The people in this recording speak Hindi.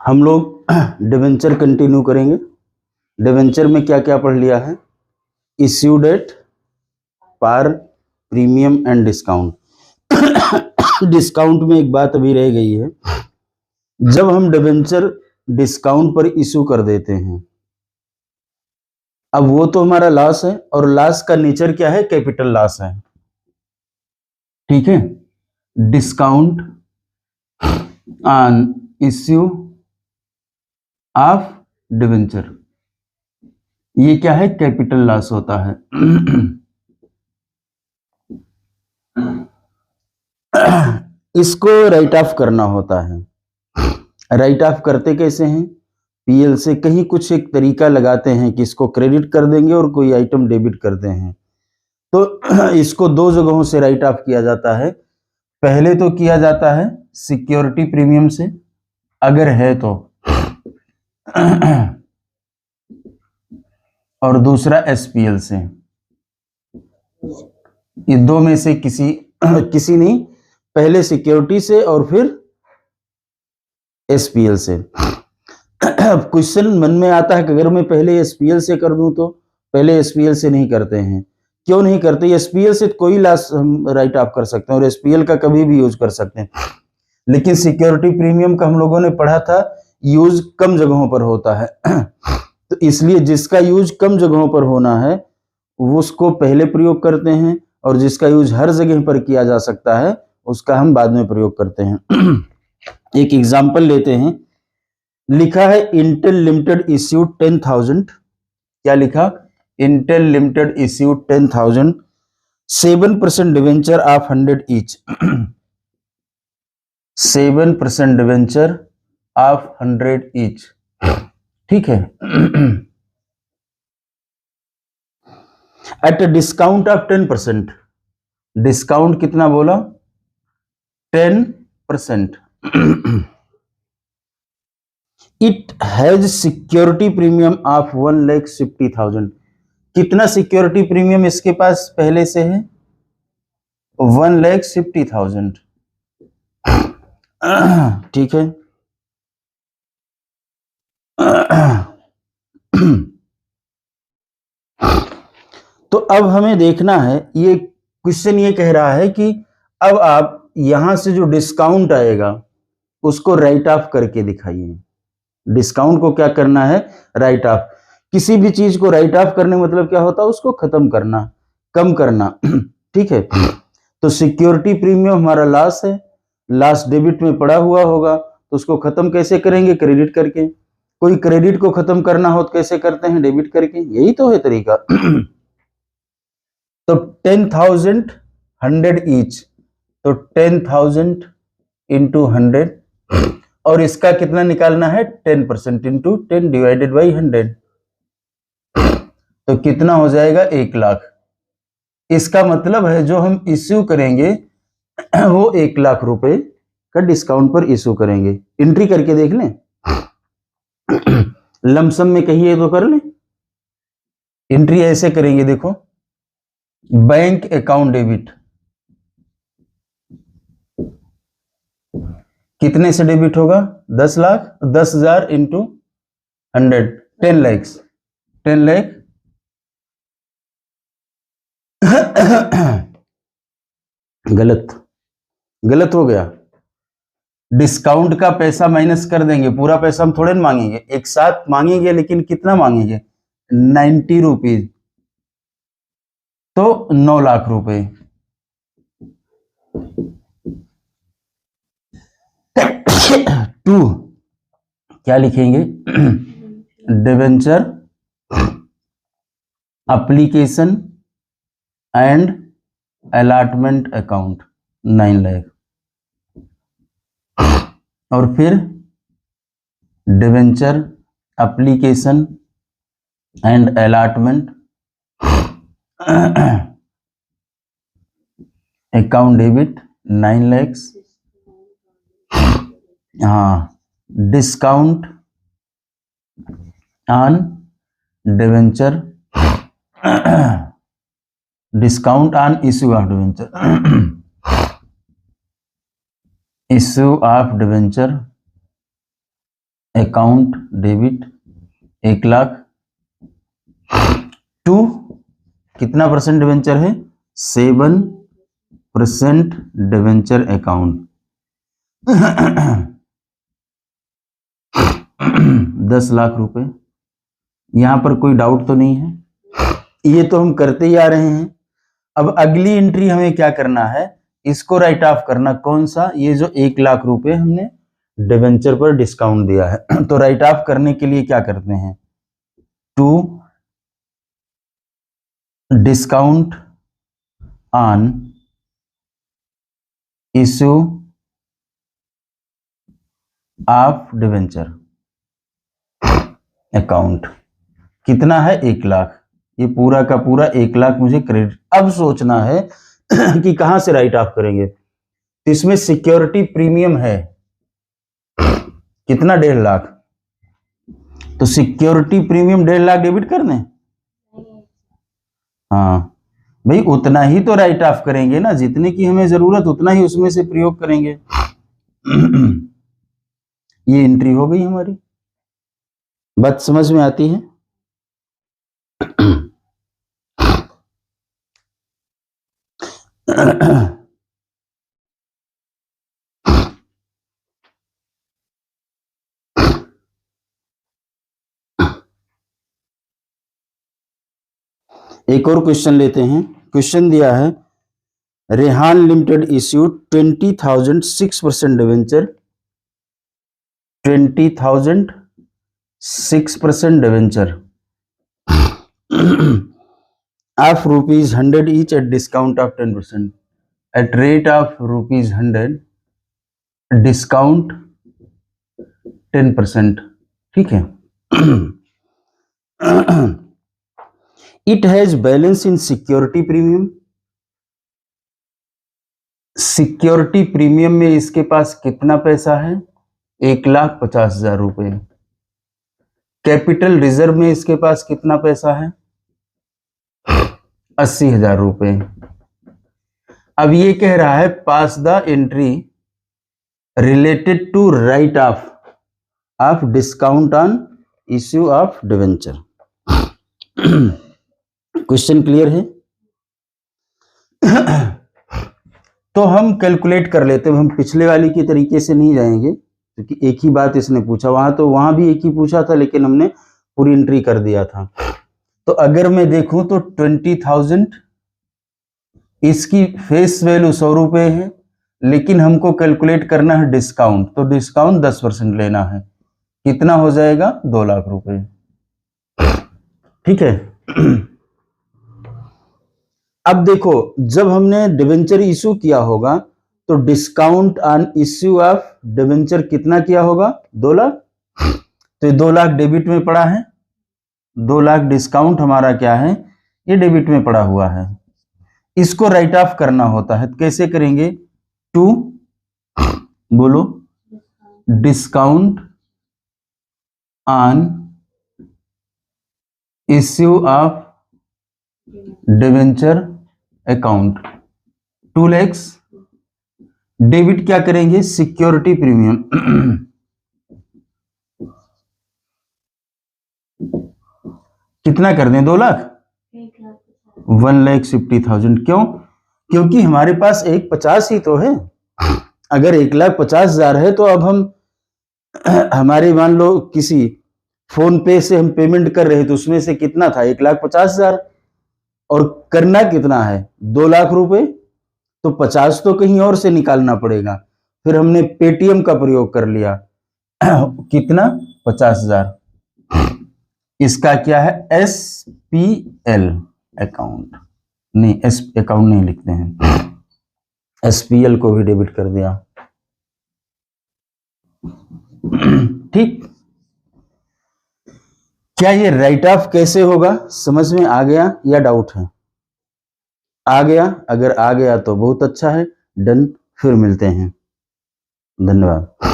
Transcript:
हम लोग डिवेंचर कंटिन्यू करेंगे। डिवेंचर में क्या क्या पढ़ लिया है? Issue date, par, premium and discount. Discount में एक बात अभी रह गई है, जब हम डिवेंचर डिस्काउंट पर इशू कर देते हैं, अब वो तो हमारा लॉस है, और लॉस का नेचर क्या है? कैपिटल लॉस है, ठीक है। Discount on issue of debenture, ये क्या है? कैपिटल लॉस होता है। इसको राइट ऑफ करना होता है। राइट ऑफ करते कैसे हैं? पीएल से कहीं कुछ एक तरीका लगाते हैं कि इसको क्रेडिट कर देंगे और कोई आइटम डेबिट करते हैं। तो इसको दो जगहों से राइट ऑफ किया जाता है। पहले तो किया जाता है सिक्योरिटी प्रीमियम से, अगर है तो, और दूसरा एसपीएल से। ये दो में से किसी नहीं, पहले सिक्योरिटी से और फिर एसपीएल से। क्वेश्चन मन में आता है कि अगर मैं पहले एसपीएल से कर दूं तो, पहले एसपीएल से नहीं करते हैं। क्यों नहीं करते? एसपीएल से कोई लॉस हम राइट ऑफ कर सकते हैं और एसपीएल का कभी भी यूज कर सकते हैं, लेकिन सिक्योरिटी प्रीमियम का हम लोगों ने पढ़ा था यूज कम जगहों पर होता है। तो इसलिए जिसका यूज कम जगहों पर होना है वो उसको पहले प्रयोग करते हैं, और जिसका यूज हर जगह पर किया जा सकता है उसका हम बाद में प्रयोग करते हैं। एक एग्जांपल लेते हैं। लिखा है इंटेल लिमिटेड इश्यूड 10,000। क्या लिखा? Intel limited issued 10,000 7% debenture of 100 each. 7% debenture of 100 each, ठीक है। एट डिस्काउंट ऑफ 10%, डिस्काउंट कितना बोला? 10%। It has security premium of 1,50,000। कितना सिक्योरिटी प्रीमियम इसके पास पहले से है? 1,50,000, ठीक है। तो अब हमें देखना है, ये क्वेश्चन ये कह रहा है कि अब आप यहां से जो डिस्काउंट आएगा उसको राइट ऑफ करके दिखाइए। डिस्काउंट को क्या करना है? Right of. किसी भी चीज को राइट ऑफ करने मतलब क्या होता है? उसको खत्म करना, कम करना, ठीक है। तो सिक्योरिटी प्रीमियम हमारा लॉस है, लॉस डेबिट में पड़ा हुआ होगा, तो उसको खत्म कैसे करेंगे? क्रेडिट करके। कोई क्रेडिट को खत्म करना हो तो कैसे करते हैं? डेबिट करके। यही तो है तरीका। तो 10,000 100 ईच, तो 10,000 इंटू 100, और इसका कितना निकालना है? 10% इंटू 10 डिवाइडेड बाई 100, तो कितना हो जाएगा? 1,00,000। इसका मतलब है जो हम इश्यू करेंगे वो 1,00,000 रुपए का डिस्काउंट पर इश्यू करेंगे। एंट्री करके देख लें, लमसम में कहीं ये तो कर लें। एंट्री ऐसे करेंगे, देखो, बैंक अकाउंट डेबिट, कितने से डेबिट होगा? 10,00,000, 10,000 इंटू 100, 10 लाख, 10 लाख। गलत हो गया। डिस्काउंट का पैसा माइनस कर देंगे, पूरा पैसा हम थोड़े मांगेंगे, एक साथ मांगेंगे, लेकिन कितना मांगेंगे? 90 रुपीज, तो 9,00,000 रुपए। टू क्या लिखेंगे? Debenture application and allotment account 9,00,000, और फिर debenture application and allotment account debit 9,00,000। हाँ, discount on debenture, discount on issue of debenture, issue of debenture account debit 1,00,000 to कितना परसेंट डिवेंचर है 7% डिवेंचर अकाउंट 10 लाख रुपए। यहां पर कोई डाउट तो नहीं है, ये तो हम करते ही आ रहे हैं। अब अगली एंट्री हमें क्या करना है, इसको राइट ऑफ करना। कौन सा, ये जो 1,00,000 रुपए हमने डिवेंचर पर डिस्काउंट दिया है तो राइट ऑफ करने के लिए क्या करते हैं, to discount on issue of debenture account. कितना है 1,00,000, ये पूरा का पूरा 1,00,000 मुझे क्रेडिट। अब सोचना है कि कहां से राइट ऑफ करेंगे, तो इसमें सिक्योरिटी प्रीमियम है कितना 1,50,000, तो सिक्योरिटी प्रीमियम 1,50,000 डेबिट कर दें। हाँ भाई उतना ही तो राइट ऑफ करेंगे ना, जितने की हमें जरूरत उतना ही उसमें से प्रयोग करेंगे। ये एंट्री हो गई हमारी, बात समझ में आती है। एक और क्वेश्चन लेते हैं। क्वेश्चन दिया है Rehan limited issued 20,000 6% debenture, 20,000 6% debenture of ₹100 each at discount of 10%, at rate of ₹100 discount 10%। ठीक है। It has balance in security premium, security premium में इसके पास कितना पैसा है 1,50,000 रुपए। कैपिटल रिजर्व में इसके पास कितना पैसा है 80,000 रुपए। अब ये कह रहा है pass the entry related to write off discount on issue of debenture. Question clear है। तो हम कैलकुलेट कर लेते हैं, हम पिछले वाली के तरीके से नहीं जाएंगे क्योंकि एक ही बात इसने पूछा, वहां भी एक ही पूछा था लेकिन हमने पूरी एंट्री कर दिया था। तो अगर मैं देखूं तो 20,000 इसकी फेस वैल्यू 100 रुपए है, लेकिन हमको कैलकुलेट करना है डिस्काउंट, तो डिस्काउंट 10% लेना है, कितना हो जाएगा 2 लाख रुपए। ठीक है। अब देखो जब हमने डिवेंचर इश्यू किया होगा तो discount on issue of debenture कितना किया होगा 2 लाख, तो 2 लाख डेबिट में पड़ा है, 2 लाख डिस्काउंट हमारा क्या है ये डेबिट में पड़ा हुआ है। इसको राइट ऑफ करना होता है, कैसे करेंगे, टू बोलो discount on issue of debenture account 2 lakh, debit क्या करेंगे सिक्योरिटी प्रीमियम कितना कर दें 2 लाख 1,50,000। क्यों, क्योंकि हमारे पास 1,50,000 ही तो है। अगर 1,50,000 है तो अब हम हमारे मान लो किसी फोन पे से हम पेमेंट कर रहे तो उसमें से कितना था 1,50,000 और करना कितना है 2 लाख रुपए, तो 50 तो कहीं और से निकालना पड़ेगा। फिर हमने पेटीएम का प्रयोग कर लिया कितना 50,000। इसका क्या है SPL अकाउंट, नहीं एस अकाउंट नहीं लिखते हैं, SPL को भी डेबिट कर दिया। ठीक, क्या ये राइट ऑफ कैसे होगा समझ में आ गया या डाउट है? आ गया, अगर आ गया तो बहुत अच्छा है, डन। फिर मिलते हैं, धन्यवाद।